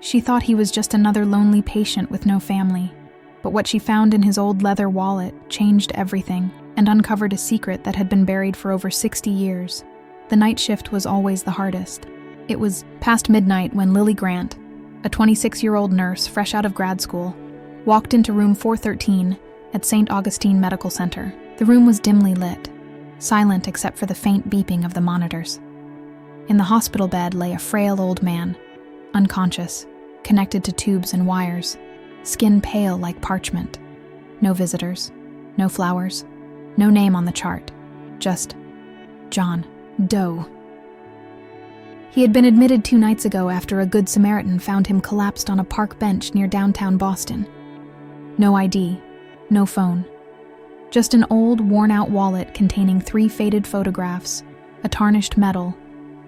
She thought he was just another lonely patient with no family, but what she found in his old leather wallet changed everything and uncovered a secret that had been buried for over 60 years. The night shift was always the hardest. It was past midnight when Lily Grant, a 26-year-old nurse fresh out of grad school, walked into room 413 at St. Augustine Medical Center. The room was dimly lit, silent except for the faint beeping of the monitors. In the hospital bed lay a frail old man, unconscious, connected to tubes and wires, skin pale like parchment. No visitors, no flowers, no name on the chart, just John Doe. He had been admitted 2 nights ago after a Good Samaritan found him collapsed on a park bench near downtown Boston. No ID, no phone. Just an old, worn-out wallet containing 3 faded photographs, a tarnished medal,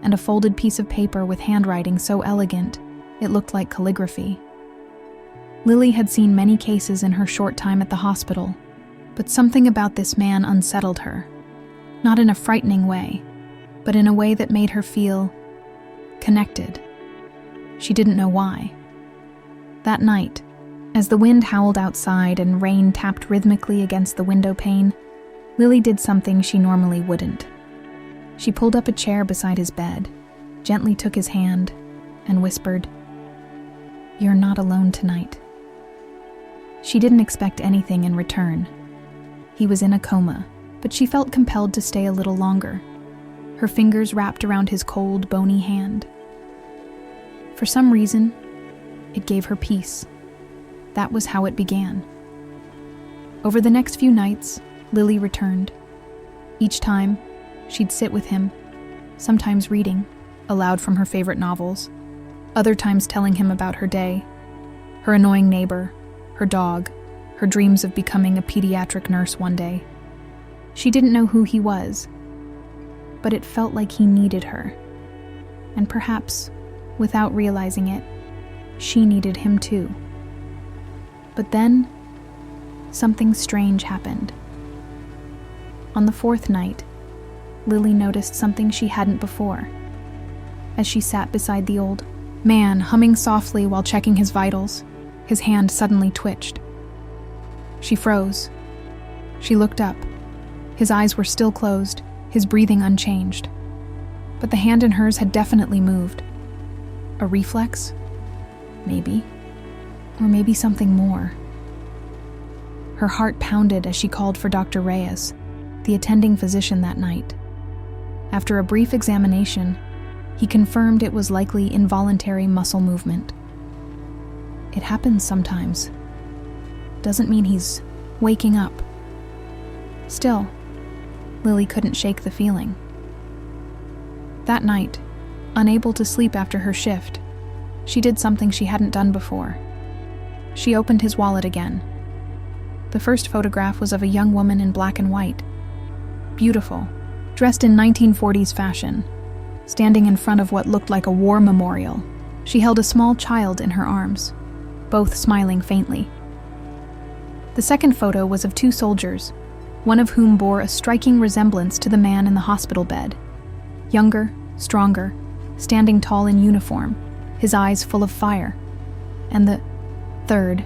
and a folded piece of paper with handwriting so elegant it looked like calligraphy. Lily had seen many cases in her short time at the hospital, but something about this man unsettled her. Not in a frightening way, but in a way that made her feel connected. She didn't know why. That night, as the wind howled outside and rain tapped rhythmically against the window pane, Lily did something she normally wouldn't. She pulled up a chair beside his bed, gently took his hand, and whispered, "You're not alone tonight." She didn't expect anything in return. He was in a coma, but she felt compelled to stay a little longer, her fingers wrapped around his cold, bony hand. For some reason, it gave her peace. That was how it began. Over the next few nights, Lily returned. Each time, she'd sit with him, sometimes reading, aloud from her favorite novels, other times telling him about her day, her annoying neighbor, her dog, her dreams of becoming a pediatric nurse one day. She didn't know who he was, but it felt like he needed her. And perhaps, without realizing it, she needed him too. But then, something strange happened. On the 4th night, Lily noticed something she hadn't before. As she sat beside the old man, humming softly while checking his vitals, his hand suddenly twitched. She froze. She looked up. His eyes were still closed, his breathing unchanged. But the hand in hers had definitely moved. A reflex? Maybe. Or maybe something more. Her heart pounded as she called for Dr. Reyes, the attending physician that night. After a brief examination, he confirmed it was likely involuntary muscle movement. It happens sometimes. Doesn't mean he's waking up. Still, Lily couldn't shake the feeling. That night, unable to sleep after her shift, she did something she hadn't done before. She opened his wallet again. The first photograph was of a young woman in black and white. Beautiful, dressed in 1940s fashion, standing in front of what looked like a war memorial. She held a small child in her arms, both smiling faintly. The second photo was of 2 soldiers, one of whom bore a striking resemblance to the man in the hospital bed. Younger, stronger, standing tall in uniform, his eyes full of fire. And the third,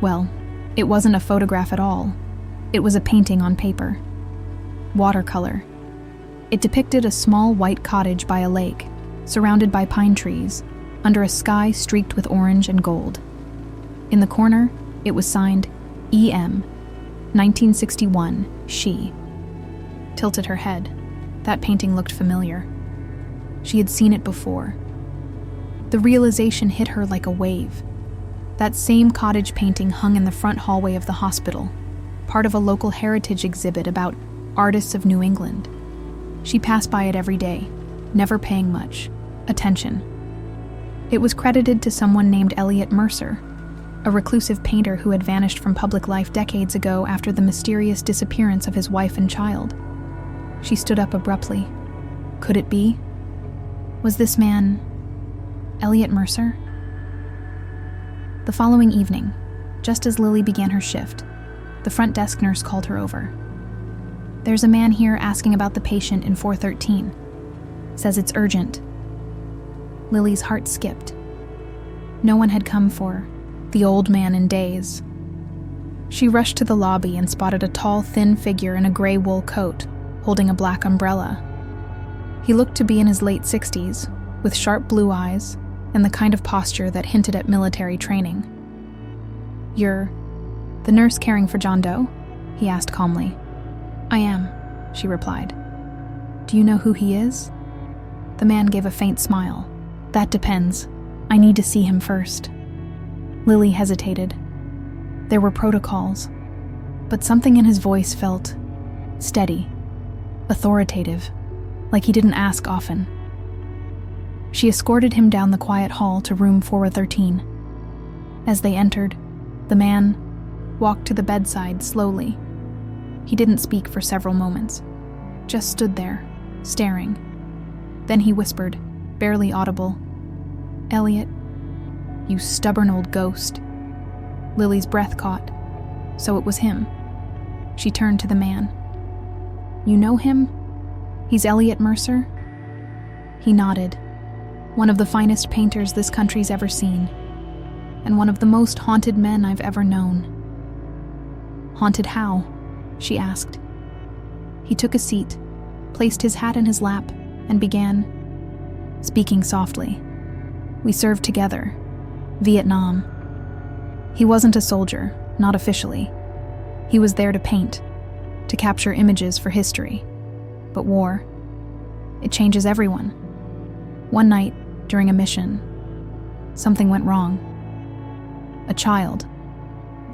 well, it wasn't a photograph at all. It was a painting on paper. Watercolor. It depicted a small white cottage by a lake, surrounded by pine trees, under a sky streaked with orange and gold. In the corner, it was signed E.M., 1961, she. Tilted her head. That painting looked familiar. She had seen it before. The realization hit her like a wave. That same cottage painting hung in the front hallway of the hospital, part of a local heritage exhibit about artists of New England. She passed by it every day, never paying much attention. It was credited to someone named Elliot Mercer, a reclusive painter who had vanished from public life decades ago after the mysterious disappearance of his wife and child. She stood up abruptly. Could it be? Was this man Elliot Mercer? The following evening, just as Lily began her shift, the front desk nurse called her over. "There's a man here asking about the patient in 413. Says it's urgent." Lily's heart skipped. No one had come for the old man in days. She rushed to the lobby and spotted a tall, thin figure in a gray wool coat, holding a black umbrella. He looked to be in his late 60s, with sharp blue eyes and the kind of posture that hinted at military training. "You're the nurse caring for John Doe?" he asked calmly. "I am," she replied. "Do you know who he is?" The man gave a faint smile. "That depends. I need to see him first." Lily hesitated. There were protocols, but something in his voice felt steady, authoritative, like he didn't ask often. She escorted him down the quiet hall to room 413. As they entered, the man walked to the bedside slowly. He didn't speak for several moments, just stood there, staring. Then he whispered, barely audible, "Elliot, you stubborn old ghost." Lily's breath caught. So it was him. She turned to the man. "You know him? He's Elliot Mercer?" He nodded. "One of the finest painters this country's ever seen, and one of the most haunted men I've ever known." "Haunted how?" she asked. He took a seat, placed his hat in his lap, and began speaking softly. "We served together. Vietnam. He wasn't a soldier, not officially. He was there to paint, to capture images for history. But war, it changes everyone. One night, during a mission, something went wrong. A child,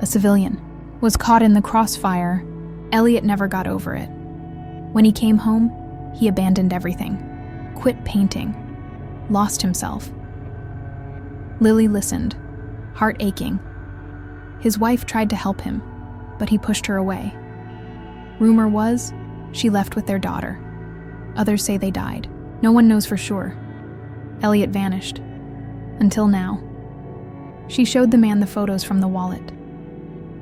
a civilian, was caught in the crossfire. Elliot never got over it. When he came home, he abandoned everything, quit painting, lost himself." Lily listened, heart aching. His wife tried to help him, but he pushed her away. Rumor was, she left with their daughter. Others say they died. No one knows for sure. Elliot vanished. Until now. She showed the man the photos from the wallet.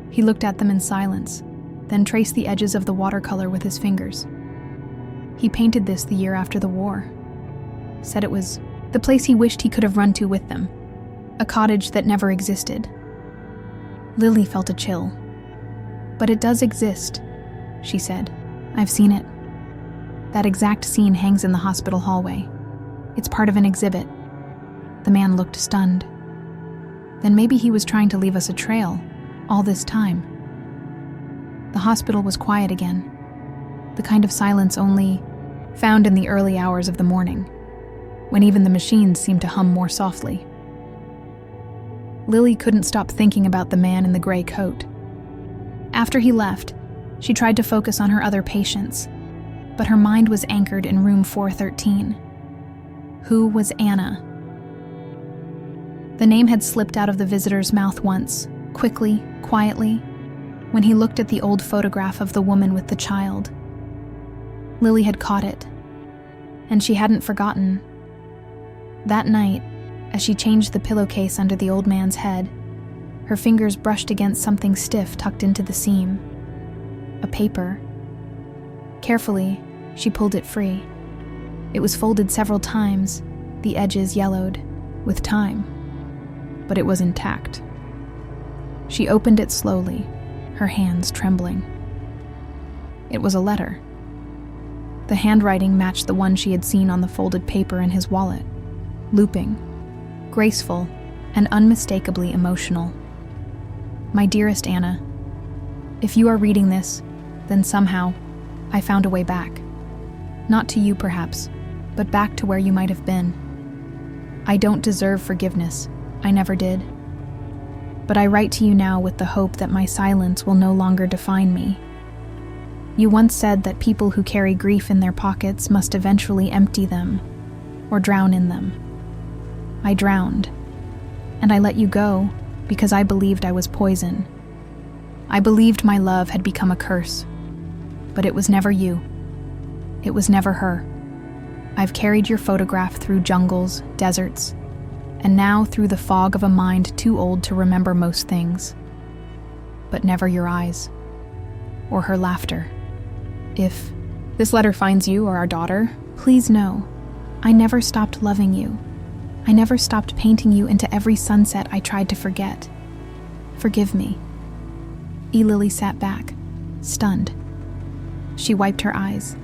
He looked at them in silence, then traced the edges of the watercolor with his fingers. He painted this the year after the war. Said it was the place he wished he could have run to with them. A cottage that never existed. Lily felt a chill. "But it does exist," she said. "I've seen it. That exact scene hangs in the hospital hallway. It's part of an exhibit." The man looked stunned. Then maybe he was trying to leave us a trail, all this time. The hospital was quiet again, the kind of silence only found in the early hours of the morning, when even the machines seemed to hum more softly. Lily couldn't stop thinking about the man in the gray coat. After he left, she tried to focus on her other patients, but her mind was anchored in room 413. Who was Anna? The name had slipped out of the visitor's mouth once, quickly, quietly, when he looked at the old photograph of the woman with the child. Lily had caught it, and she hadn't forgotten. That night, as she changed the pillowcase under the old man's head, her fingers brushed against something stiff tucked into the seam. A paper. Carefully, she pulled it free. It was folded several times, the edges yellowed, with time. But it was intact. She opened it slowly, her hands trembling. It was a letter. The handwriting matched the one she had seen on the folded paper in his wallet, looping, graceful, and unmistakably emotional. "My dearest Anna, if you are reading this, then somehow I found a way back. Not to you, perhaps, but back to where you might have been. I don't deserve forgiveness. I never did. But I write to you now with the hope that my silence will no longer define me. You once said that people who carry grief in their pockets must eventually empty them, or drown in them. I drowned, and I let you go because I believed I was poison. I believed my love had become a curse, but it was never you. It was never her. I've carried your photograph through jungles, deserts, and now through the fog of a mind too old to remember most things. But never your eyes, or her laughter. If this letter finds you or our daughter, please know, I never stopped loving you. I never stopped painting you into every sunset I tried to forget. Forgive me." Lily sat back, stunned. She wiped her eyes.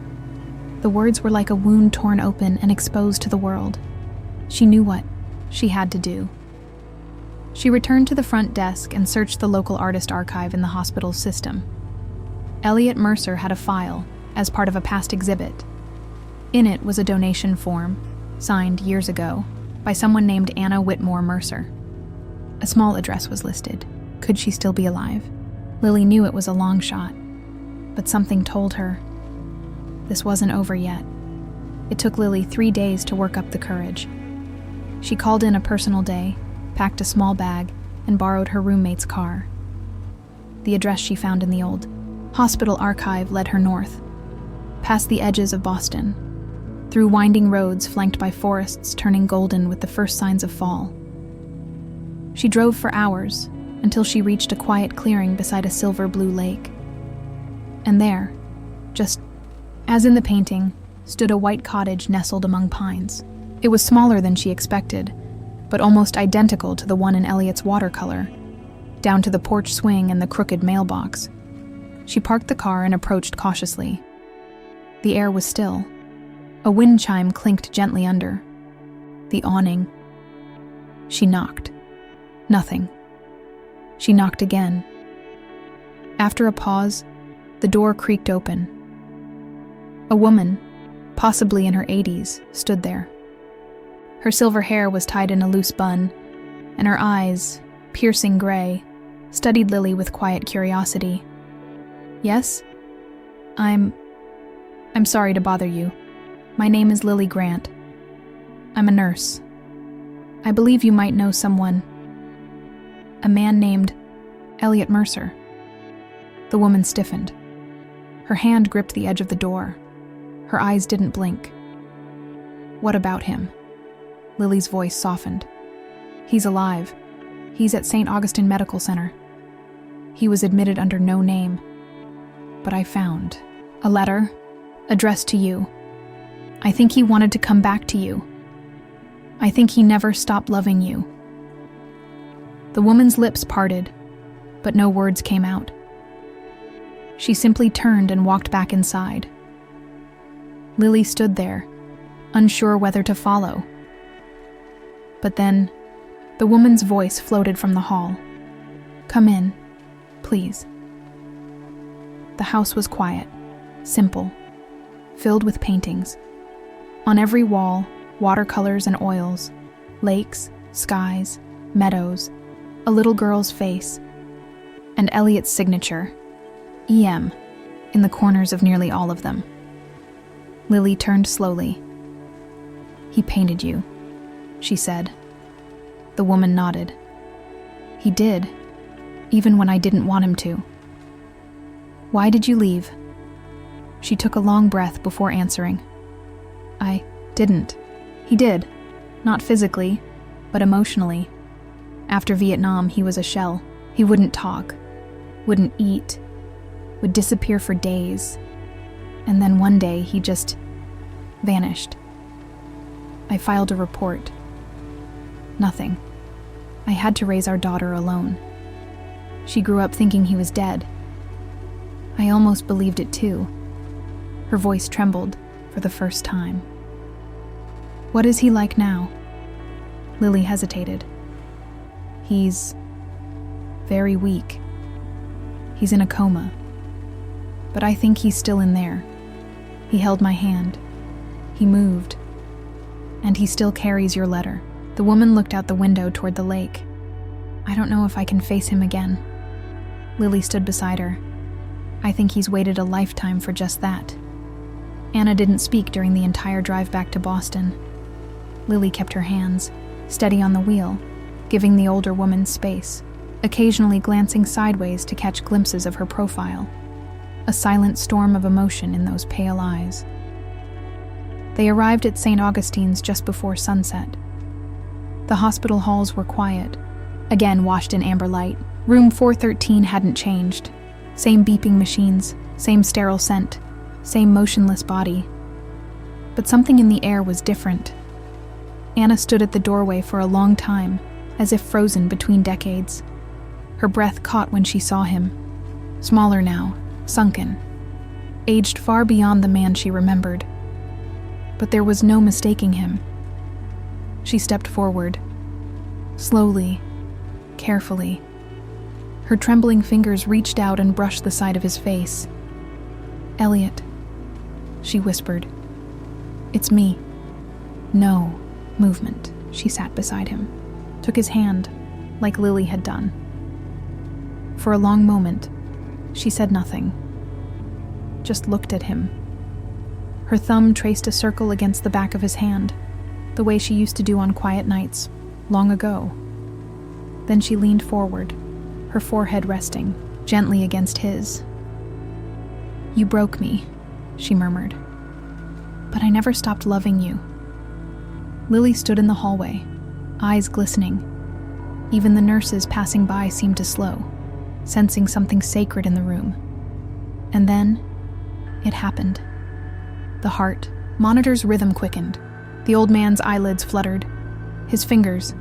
The words were like a wound torn open and exposed to the world. She knew what she had to do. She returned to the front desk and searched the local artist archive in the hospital's system. Elliot Mercer had a file as part of a past exhibit. In it was a donation form, signed years ago, by someone named Anna Whitmore Mercer. A small address was listed. Could she still be alive? Lily knew it was a long shot, but something told her this wasn't over yet. It took Lily 3 days to work up the courage. She called in a personal day, packed a small bag, and borrowed her roommate's car. The address she found in the old hospital archive led her north, past the edges of Boston, through winding roads flanked by forests turning golden with the first signs of fall. She drove for hours until she reached a quiet clearing beside a silver-blue lake. And there, just as in the painting, stood a white cottage nestled among pines. It was smaller than she expected, but almost identical to the one in Elliot's watercolor, down to the porch swing and the crooked mailbox. She parked the car and approached cautiously. The air was still. A wind chime clinked gently under the awning. She knocked. Nothing. She knocked again. After a pause, the door creaked open. A woman, possibly in her 80s, stood there. Her silver hair was tied in a loose bun, and her eyes, piercing gray, studied Lily with quiet curiosity. "Yes? I'm sorry to bother you. My name is Lily Grant. I'm a nurse. I believe you might know someone. A man named Elliot Mercer." The woman stiffened. Her hand gripped the edge of the door. Her eyes didn't blink. "What about him?" Lily's voice softened. "He's alive. He's at St. Augustine Medical Center. He was admitted under no name. But I found a letter addressed to you. I think he wanted to come back to you. I think he never stopped loving you." The woman's lips parted, but no words came out. She simply turned and walked back inside. Lily stood there, unsure whether to follow. But then, the woman's voice floated from the hall. "Come in, please." The house was quiet, simple, filled with paintings. On every wall, watercolors and oils, lakes, skies, meadows, a little girl's face, and Elliot's signature, EM, in the corners of nearly all of them. Lily turned slowly. "He painted you," she said. The woman nodded. "He did, even when I didn't want him to." "Why did you leave?" She took a long breath before answering. "I didn't. He did. Not physically, but emotionally. After Vietnam, he was a shell. He wouldn't talk, wouldn't eat, would disappear for days. And then one day, he just vanished. I filed a report. Nothing. I had to raise our daughter alone. She grew up thinking he was dead. I almost believed it too." Her voice trembled for the first time. "What is he like now?" Lily hesitated. "He's very weak. He's in a coma. But I think he's still in there. He held my hand. He moved. And he still carries your letter." The woman looked out the window toward the lake. "I don't know if I can face him again." Lily stood beside her. "I think he's waited a lifetime for just that." Anna didn't speak during the entire drive back to Boston. Lily kept her hands steady on the wheel, giving the older woman space, occasionally glancing sideways to catch glimpses of her profile. A silent storm of emotion in those pale eyes. They arrived at St. Augustine's just before sunset. The hospital halls were quiet, again washed in amber light. Room 413 hadn't changed. Same beeping machines, same sterile scent, same motionless body. But something in the air was different. Anna stood at the doorway for a long time, as if frozen between decades. Her breath caught when she saw him. Smaller now, sunken, aged far beyond the man she remembered. But there was no mistaking him. She stepped forward, slowly, carefully. Her trembling fingers reached out and brushed the side of his face. "Elliot," she whispered. "It's me." No movement. She sat beside him, took his hand, like Lily had done. For a long moment, she said nothing, just looked at him. Her thumb traced a circle against the back of his hand, the way she used to do on quiet nights, long ago. Then she leaned forward, her forehead resting gently against his. "You broke me," she murmured. "But I never stopped loving you." Lily stood in the hallway, eyes glistening. Even the nurses passing by seemed to slow, sensing something sacred in the room. And then, it happened. The heart monitor's rhythm quickened. The old man's eyelids fluttered. His fingers,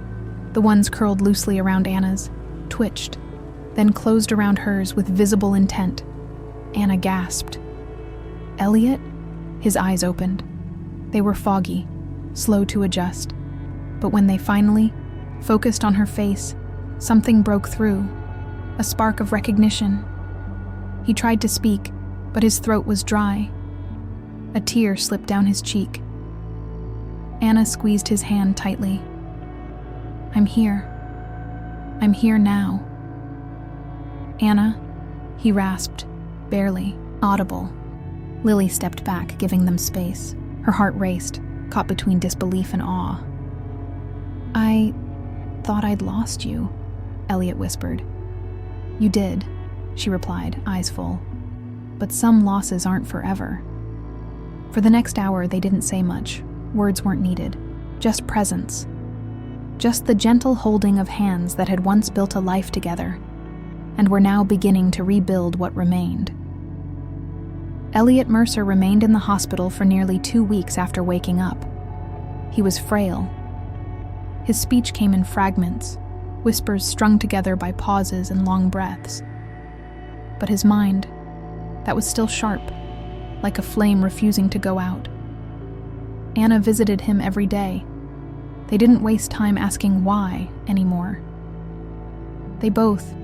the ones curled loosely around Anna's, twitched, then closed around hers with visible intent. Anna gasped. "Elliot?" His eyes opened. They were foggy, slow to adjust. But when they finally focused on her face, something broke through, a spark of recognition. He tried to speak, but his throat was dry. A tear slipped down his cheek. Anna squeezed his hand tightly. "I'm here. I'm here now." "Anna," he rasped, barely audible. Lily stepped back, giving them space. Her heart raced, caught between disbelief and awe. "I thought I'd lost you," Elliot whispered. "You did," she replied, eyes full. "But some losses aren't forever." For the next hour, they didn't say much. Words weren't needed. Just presence. Just the gentle holding of hands that had once built a life together, and were now beginning to rebuild what remained. Elliot Mercer remained in the hospital for nearly 2 weeks after waking up. He was frail. His speech came in fragments, whispers strung together by pauses and long breaths. But his mind, that was still sharp, like a flame refusing to go out. Anna visited him every day. They didn't waste time asking why anymore. They both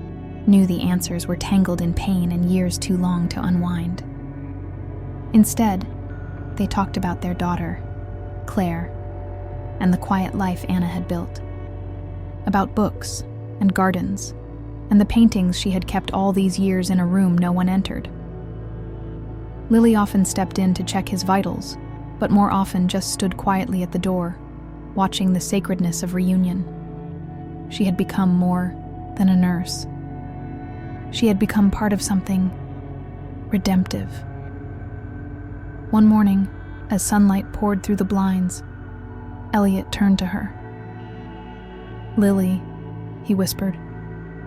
knew the answers were tangled in pain and years too long to unwind. Instead, they talked about their daughter, Claire, and the quiet life Anna had built. About books and gardens, and the paintings she had kept all these years in a room no one entered. Lily often stepped in to check his vitals, but more often just stood quietly at the door, watching the sacredness of reunion. She had become more than a nurse. She had become part of something redemptive. One morning, as sunlight poured through the blinds, Elliot turned to her. "Lily," he whispered,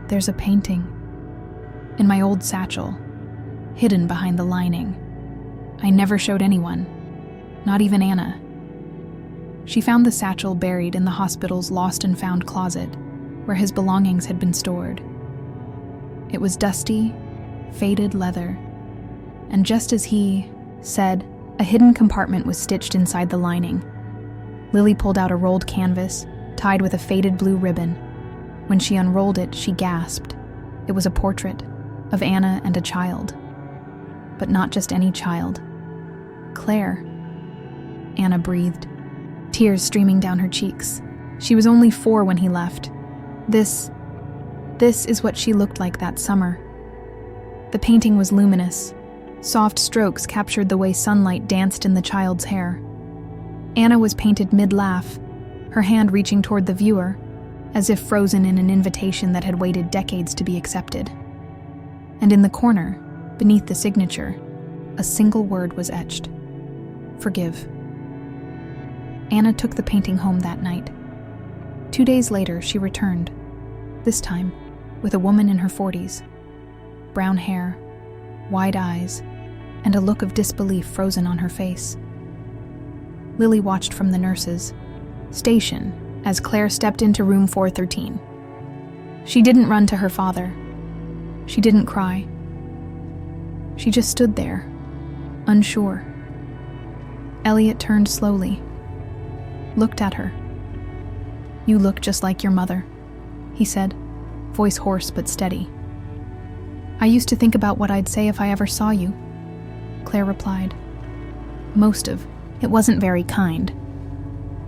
"there's a painting. In my old satchel, hidden behind the lining. I never showed anyone, not even Anna." She found the satchel buried in the hospital's lost and found closet, where his belongings had been stored. It was dusty, faded leather, and just as he said, a hidden compartment was stitched inside the lining. Lily pulled out a rolled canvas, tied with a faded blue ribbon. When she unrolled it, she gasped. It was a portrait of Anna and a child. But not just any child. Claire. Anna breathed, tears streaming down her cheeks. She was only 4 when he left. This is what she looked like that summer. The painting was luminous. Soft strokes captured the way sunlight danced in the child's hair. Anna was painted mid-laugh, her hand reaching toward the viewer, as if frozen in an invitation that had waited decades to be accepted. And in the corner, beneath the signature, a single word was etched: "Forgive." Anna took the painting home that night. 2 days later, she returned, this time with a woman in her 40s. Brown hair, wide eyes, and a look of disbelief frozen on her face. Lily watched from the nurses, station as Claire stepped into room 413. She didn't run to her father. She didn't cry. She just stood there, unsure. Elliot turned slowly, looked at her. "You look just like your mother," he said, voice hoarse but steady. "I used to think about what I'd say if I ever saw you," Claire replied. It wasn't very kind."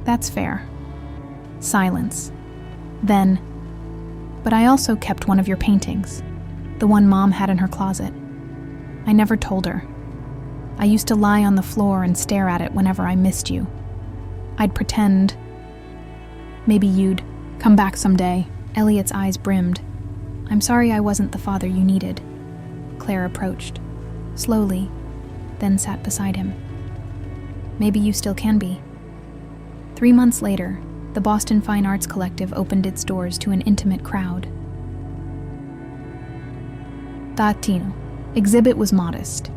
"That's fair." Silence. Then, "But I also kept one of your paintings, the one Mom had in her closet. I never told her. I used to lie on the floor and stare at it whenever I missed you. I'd pretend maybe you'd come back someday." Elliot's eyes brimmed. "I'm sorry I wasn't the father you needed." Claire approached, slowly, then sat beside him. "Maybe you still can be." 3 months later, the Boston Fine Arts Collective opened its doors to an intimate crowd. The exhibit was modest.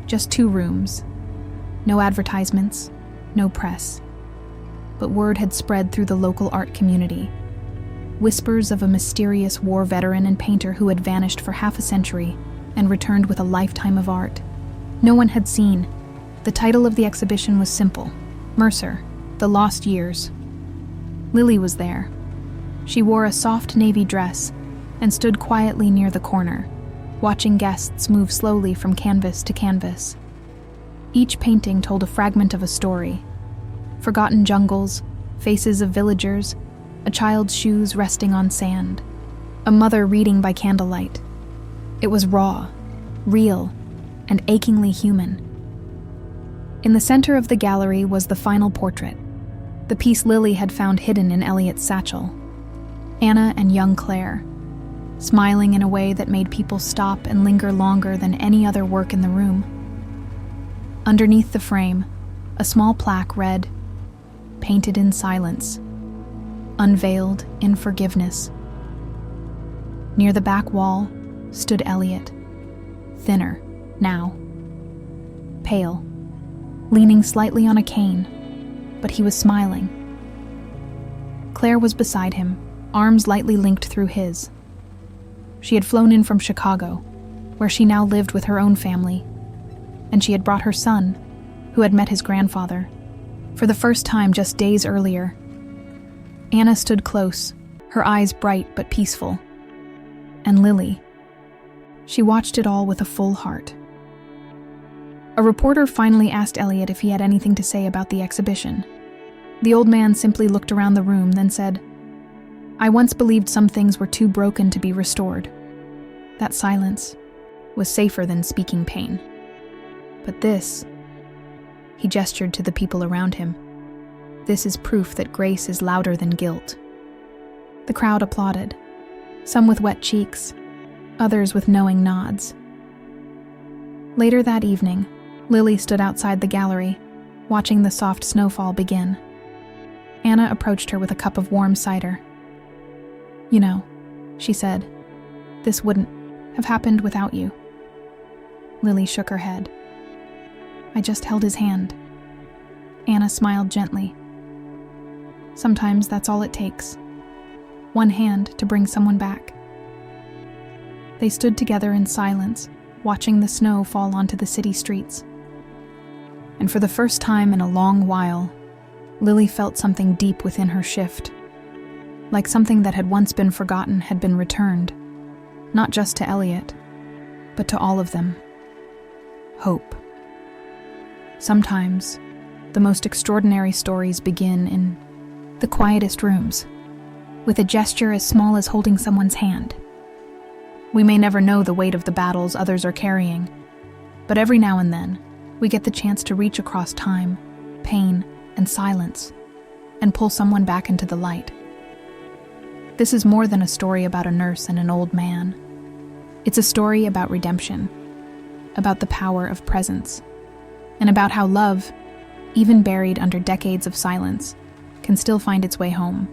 Just 2 rooms. No advertisements, no press. But word had spread through the local art community. Whispers of a mysterious war veteran and painter who had vanished for half a century and returned with a lifetime of art. No one had seen. The title of the exhibition was simple: Mercer, The Lost Years. Lily was there. She wore a soft navy dress and stood quietly near the corner, watching guests move slowly from canvas to canvas. Each painting told a fragment of a story: forgotten jungles, faces of villagers, a child's shoes resting on sand, a mother reading by candlelight. It was raw, real, and achingly human. In the center of the gallery was the final portrait, the piece Lily had found hidden in Elliot's satchel. Anna and young Claire, smiling in a way that made people stop and linger longer than any other work in the room. Underneath the frame, a small plaque read, "Painted in silence, unveiled in forgiveness." Near the back wall stood Elliot, thinner now, pale, leaning slightly on a cane, but he was smiling. Claire was beside him, arms lightly linked through his. She had flown in from Chicago, where she now lived with her own family, and she had brought her son, who had met his grandfather, for the first time just days earlier. Anna stood close, her eyes bright but peaceful. And Lily, she watched it all with a full heart. A reporter finally asked Elliot if he had anything to say about the exhibition. The old man simply looked around the room, then said, "I once believed some things were too broken to be restored." That silence was safer than speaking pain. But this, he gestured to the people around him, this is proof that grace is louder than guilt. The crowd applauded, some with wet cheeks, others with knowing nods. Later that evening, Lily stood outside the gallery, watching the soft snowfall begin. Anna approached her with a cup of warm cider. "You know," she said, "this wouldn't have happened without you." Lily shook her head. "I just held his hand." Anna smiled gently. "Sometimes that's all it takes. One hand to bring someone back." They stood together in silence, watching the snow fall onto the city streets. And for the first time in a long while, Lily felt something deep within her shift, like something that had once been forgotten had been returned, not just to Elliot, but to all of them. Hope. Sometimes, the most extraordinary stories begin in the quietest rooms, with a gesture as small as holding someone's hand. We may never know the weight of the battles others are carrying, but every now and then, we get the chance to reach across time, pain, and silence, and pull someone back into the light. This is more than a story about a nurse and an old man. It's a story about redemption, about the power of presence, and about how love, even buried under decades of silence, can still find its way home.